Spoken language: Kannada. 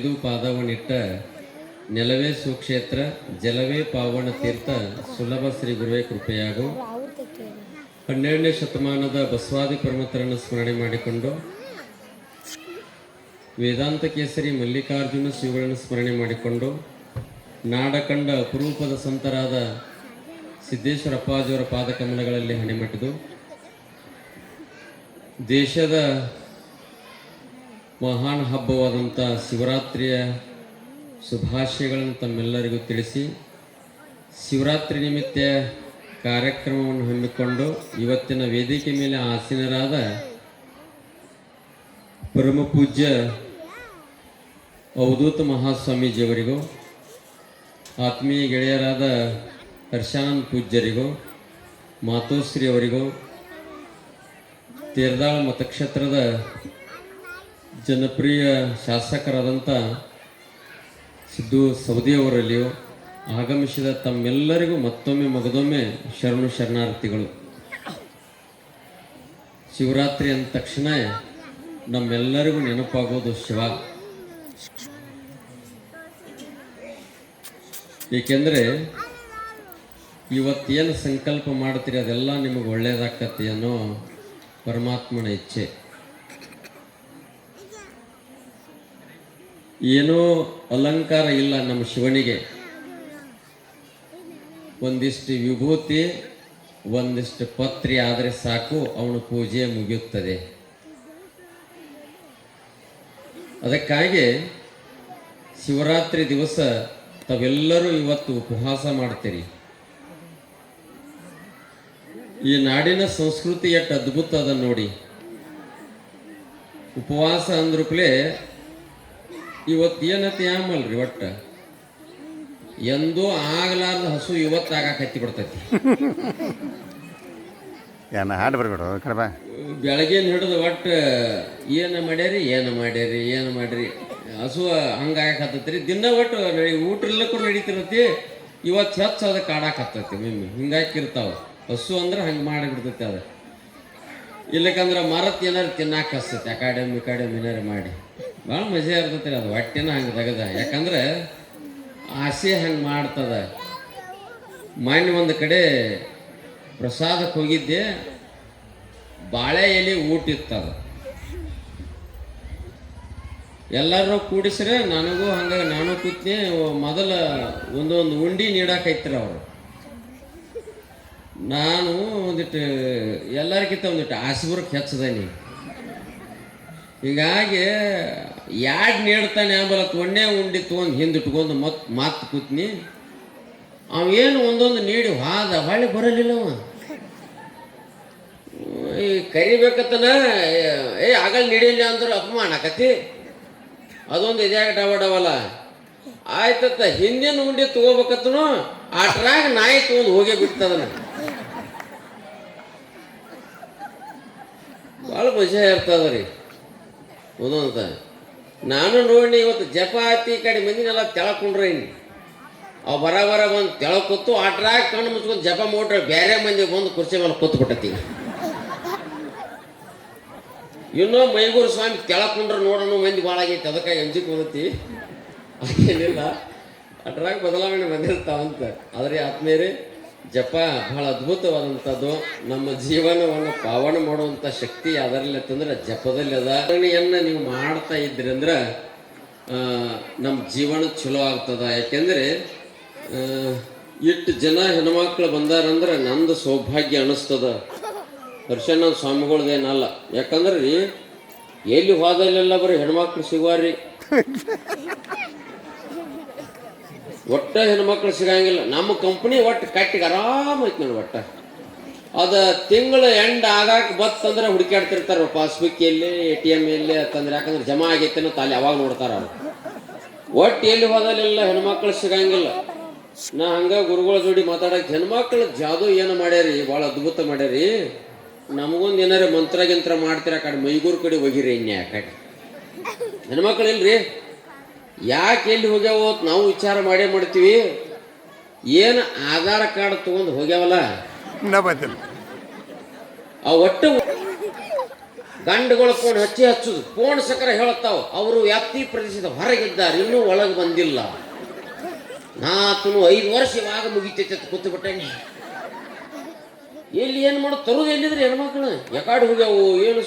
ಇದು ಪಾದವನಿಟ್ಟ ನೆಲವೇ ಸುಕ್ಷೇತ್ರ ಜಲವೇ ಪಾವನ ತೀರ್ಥ ಸುಲಭ ಶ್ರೀ ಗುರುವೇ ಕೃಪೆಯಾಗು. 12ನೇ ಶತಮಾನದ ಬಸವಾದಿ ಪ್ರಮುಖರನ್ನು ಸ್ಮರಣೆ ಮಾಡಿಕೊಂಡು ವೇದಾಂತ ಕೇಸರಿ ಮಲ್ಲಿಕಾರ್ಜುನ ಶ್ರೀಗಳನ್ನು ಸ್ಮರಣೆ ಮಾಡಿಕೊಂಡು ನಾಡಕಂಡ ಅಪರೂಪದ ಸಂತರಾದ ಸಿದ್ದೇಶ್ವರ ಅಪ್ಪಾಜಿಯವರ ಪಾದಕಮಲಗಳಲ್ಲಿ ಹಣೆಮಟ್ಟಿದು ದೇಶದ ಮಹಾನ್ ಹಬ್ಬವಾದಂಥ ಶಿವರಾತ್ರಿಯ ಶುಭಾಶಯಗಳನ್ನು ತಮ್ಮೆಲ್ಲರಿಗೂ ತಿಳಿಸಿ, ಶಿವರಾತ್ರಿ ನಿಮಿತ್ತ ಕಾರ್ಯಕ್ರಮವನ್ನು ಹಮ್ಮಿಕೊಂಡು ಇವತ್ತಿನ ವೇದಿಕೆ ಮೇಲೆ ಆಸೀನರಾದ ಪರಮ ಪೂಜ್ಯ ಅವಧೂತ ಮಹಾಸ್ವಾಮೀಜಿಯವರಿಗೂ, ಆತ್ಮೀಯ ಗೆಳೆಯರಾದ ಹರ್ಷಾನಂದ ಪೂಜ್ಯರಿಗೂ, ಮಾತೋಶ್ರೀ ಅವರಿಗೂ, ತೇರದಾಳ ಮತಕ್ಷೇತ್ರದ ಜನಪ್ರಿಯ ಶಾಸಕರಾದಂಥ ಸಿದ್ದು ಸವದಿಯವರಲ್ಲಿಯೂ ಆಗಮಿಸಿದ ತಮ್ಮೆಲ್ಲರಿಗೂ ಮತ್ತೊಮ್ಮೆ ಮಗದೊಮ್ಮೆ ಶರಣು ಶರಣಾರ್ಥಿಗಳು. ಶಿವರಾತ್ರಿ ಅಂದ ತಕ್ಷಣ ನಮ್ಮೆಲ್ಲರಿಗೂ ನೆನಪಾಗೋದು ಶಿವ. ಏಕೆಂದರೆ ಇವತ್ತೇನು ಸಂಕಲ್ಪ ಮಾಡ್ತೀರಿ ಅದೆಲ್ಲ ನಿಮಗೆ ಒಳ್ಳೆಯದಾಗತ್ತೆ ಅನ್ನೋ ಪರಮಾತ್ಮನ ಇಚ್ಛೆ. ಏನೋ ಅಲಂಕಾರ ಇಲ್ಲ ನಮ್ಮ ಶಿವನಿಗೆ. ಒಂದಿಷ್ಟು ವಿಭೂತಿ ಒಂದಿಷ್ಟು ಪತ್ರಿ ಆದರೆ ಸಾಕು, ಅವನ ಪೂಜೆ ಮುಗಿಯುತ್ತದೆ. ಅದಕ್ಕಾಗಿ ಶಿವರಾತ್ರಿ ದಿವಸ ತಾವೆಲ್ಲರೂ ಇವತ್ತು ಉಪವಾಸ ಮಾಡ್ತೀರಿ. ಈ ನಾಡಿನ ಸಂಸ್ಕೃತಿ ಎಷ್ಟು ಅದ್ಭುತ ಅದ ನೋಡಿ. ಉಪವಾಸ ಅಂದ್ರೂಪ್ಲೆ ಇವತ್ತು ಏನತಿ ಆಮಲ್ರಿ, ಒಟ್ಟ ಎಂದೂ ಆಗಲಾರ್ದ ಹಸು ಇವತ್ತು ಆಗಾಕ ಹತ್ತಿ ಬಿಡ್ತೈತಿ. ಬೆಳಗಿನ ಹಿಡಿದು ಒಟ್ಟು ಏನು ಮಾಡ್ಯಾರಿ ಹಸು ಹಂಗಾಗತ್ತೈತ್ರಿ. ದಿನ ಒಟ್ಟು ಊಟ ಇಲ್ಲಕ್ಕೂ ನಡೀತಿರತಿ. ಇವತ್ತು ಹೆಚ್ಚು ಅದಕ್ಕೆ ಆಡಾಕತ್ತೈತಿ. ಮಿಮ್ಮಿ ಹಿಂಗಾಕಿರ್ತಾವ ಹಸು ಅಂದ್ರೆ ಹಂಗೆ ಮಾಡಿಬಿಡ್ತೈತಿ. ಅದು ಇಲ್ಲಕ್ಕಂದ್ರೆ ಮರತ್ ಏನಾರು ತಿನ್ನಾಕ ಹಸ್ತೈತಿ. ಅಕಾಡೆಮಿ ಏನಾರು ಮಾಡಿ ಭಾಳ ಮಜಾ ಇರ್ತೈತಿ. ಅದು ಹೊಟ್ಟೆನ ಹಂಗೆ ತೆಗದ. ಯಾಕಂದ್ರೆ ಆಸೆ ಹಂಗೆ ಮಾಡ್ತದ. ಮೊನ್ನೆ ಒಂದು ಕಡೆ ಪ್ರಸಾದಕ್ಕೆ ಹೋಗಿದ್ದೆ, ಬಾಳೆ ಎಲೆ ಊಟ ಇತ್ತದ. ಎಲ್ಲರೂ ಕೂಡಿಸ್ರೆ ನನಗೂ ಹಂಗಾಗಿ ನಾನು ಕೂತ್ನಿ. ಮೊದಲ ಒಂದೊಂದು ಉಂಡಿ ನೀಡಾಕೈತ್ರ ಅವರು. ನಾನು ಒಂದಿಟ್ಟು ಎಲ್ಲರಿಗಿಂತ ಒಂದಿಟ್ಟು ಆಸೆಬರ್ಕ್ ಹೆಚ್ಚದನಿ. ಹೀಗಾಗಿ ಯಾಡ್ ನೀಡ್ತಾನೆ ಆಂಬಲ ತೊಣ್ಣೆ ಉಂಡಿ ತೊಗೊಂಡು ಹಿಂದಿಟ್ಕೊಂಡು ಮಾತು ಕೂತ್ನಿ. ಅವೇನು ಒಂದೊಂದು ನೀಡಿ ಹೊಳ್ಳಿ ಬರಲಿಲ್ಲವ. ಈ ಕರಿಬೇಕತ್ತನ ಆಗಲ್ ನೀಡಿಲ್ಲ ಅಂದ್ರೆ ಅಪಮಾನ ಆಕತಿ. ಅದೊಂದು ಇದ್ಯಾಗ ಡವಲ್ಲ ಆಯ್ತತ್ತ. ಹಿಂದಿನ ಉಂಡಿ ತಗೋಬೇಕತ್ತನು ಆಟ್ರಾಗ ನಾಯಿ ತೊಗೊಂಡು ಹೋಗೇ ಬಿಡ್ತದನ. ಭಾಳ ಮಜಾ ಇರ್ತದ ರೀ ಒಂದೊಂದ. ನಾನು ನೋಡಿ ಇವತ್ತು ಜಪ ಆತಿ ಈ ಕಡೆ ಮಂದಿನೆಲ್ಲ ತೆಳಕೊಂಡ್ರಿ. ಅವು ಬರ ಬಂದು ತೆಳಕೊತ್ತು ಆಟ್ರಾಗ ಕಣ್ಣು ಮುಚ್ಕೊಂಡು ಜಪ ಮಾಡ್ರೆ ಬೇರೆ ಮಂದಿ ಬಂದು ಕುರ್ಚಿ ಮೇಲೆ ಕೂತು ಬಿಟ್ಟತಿ. ಇನ್ನೂ ಮೈಗೂರು ಸ್ವಾಮಿ ತೆಳಕೊಂಡ್ರೆ ನೋಡೋಣ ಮಂದಿ ಭಾಳ ಆಗೈತಿ. ಅದಕ್ಕೆ ಎಂಜಿಕ್ ಬಂದತಿ. ಏನಿಲ್ಲ, ಅಟ್ರಾಗ ಬದಲಾವಣೆ ಬಂದಿರ್ತಾವಂತ. ಆದರೆ ಆತ್ಮೀಯರೇ, ಜಪ ಬಹಳ ಅದ್ಭುತವಾದಂಥದ್ದು. ನಮ್ಮ ಜೀವನವನ್ನು ಪಾವನ ಮಾಡುವಂಥ ಶಕ್ತಿ ಅದರಲ್ಲಿ ಅಂತಂದ್ರೆ ಜಪದಲ್ಲಿ ಅದ. ನೀವು ಮಾಡ್ತಾ ಇದ್ರಿ ಅಂದ್ರೆ ನಮ್ಮ ಜೀವನ ಚಲೋ ಆಗ್ತದ. ಯಾಕೆಂದರೆ ಇಷ್ಟು ಜನ ಹೆಣ್ಮಕ್ಳು ಬಂದಾರಂದ್ರೆ ನಂದು ಸೌಭಾಗ್ಯ ಅನ್ನಿಸ್ತದ. ಹರ್ಷಾನಂದ ಸ್ವಾಮಿಗಳ್ದೇನಲ್ಲ. ಯಾಕಂದ್ರೆ ರೀ ಎಲ್ಲಿ ಹೋದಲ್ಲೆಲ್ಲ ಬರೀ ಹೆಣ್ಮಕ್ಳು ಸಿಗುವಾರಿ. ಒಟ್ಟ ಹೆಣ್ಮಕ್ಳು ಸಿಗಂಗಿಲ್ಲ. ನಮ್ಮ ಕಂಪ್ನಿ ಒಟ್ಟು ಕಟ್ಟಿಗೆ ಆರಾಮ ಐತಿ ನೋಡಿ. ಒಟ್ಟ ಅದು ತಿಂಗಳು ಎಂಡ್ ಆಗಾಕ ಬತ್ತಂದ್ರೆ ಹುಡುಕಾಡ್ತಿರ್ತಾರೆ. ಪಾಸ್ಬುಕ್ ಎಲ್ಲಿ, ATM ಎಲ್ಲಿ ಅಂತಂದ್ರೆ. ಯಾಕಂದ್ರೆ ಜಮಾ ಆಗೈತೆ ಅಂತ ಅಲ್ಲಿ ಅವಾಗ ನೋಡ್ತಾರ ಅವ್ರು. ಒಟ್ಟು ಎಲ್ಲಿ ಹೋದಲ್ಲೆಲ್ಲ ಹೆಣ್ಮಕ್ಳು ಸಿಗಂಗಿಲ್ಲ. ನಾ ಹಂಗ ಗುರುಗಳ ಜೋಡಿ ಮಾತಾಡಕ್ಕೆ ಹೆಣ್ಮಕ್ಳು ಜಾದು ಏನು ಮಾಡ್ಯಾರಿ, ಭಾಳ ಅದ್ಭುತ ಮಾಡ್ಯಾರಿ. ನಮಗೊಂದು ಏನಾರ ಮಂತ್ರ ಮಾಡ್ತೀರ ಆ ಕಡೆ ಮೈಗೂರು ಕಡೆ ಹೋಗಿರಿ. ಇನ್ಯಾ ಕಡೆ ಹೆಣ್ಮಕ್ಳು ಇಲ್ರಿ. ಯಾಕೆ ಎಲ್ಲಿ ಹೋಗ್ಯಾವ ನಾವು ವಿಚಾರ ಮಾಡ್ತೀವಿ. ಏನು ಆಧಾರ್ ಕಾರ್ಡ್ ತಗೊಂಡು ಹೋಗ್ಯಾವಲ್ಲ, ಆ ಒಟ್ಟು ಗಂಡುಗಳು ಫೋನ್ ಹಚ್ಚುದು ಫೋನ್ ಸಕರ ಹೇಳುತ್ತಾವ ಅವರು ವ್ಯಾಪ್ತಿ ಪ್ರದೇಶದ ಹೊರಗಿದ್ದಾರೆ ಇನ್ನೂ ಒಳಗೆ ಬಂದಿಲ್ಲ. ನಾತನು 5 ವರ್ಷ ಇವಾಗ ಮುಗಿತೈತೆ ಕೂತು ಬಿಟ್ಟೇನೆ. ಎಲ್ಲಿ ಏನು ಮಾಡೋದು ತರುದು ಎಲ್ಲಿದ್ರಿ ಹೆಣ್ಮಕ್ಳು ಯಾಕಾಡು ಹೋಗ್ಯಾವು ಏನು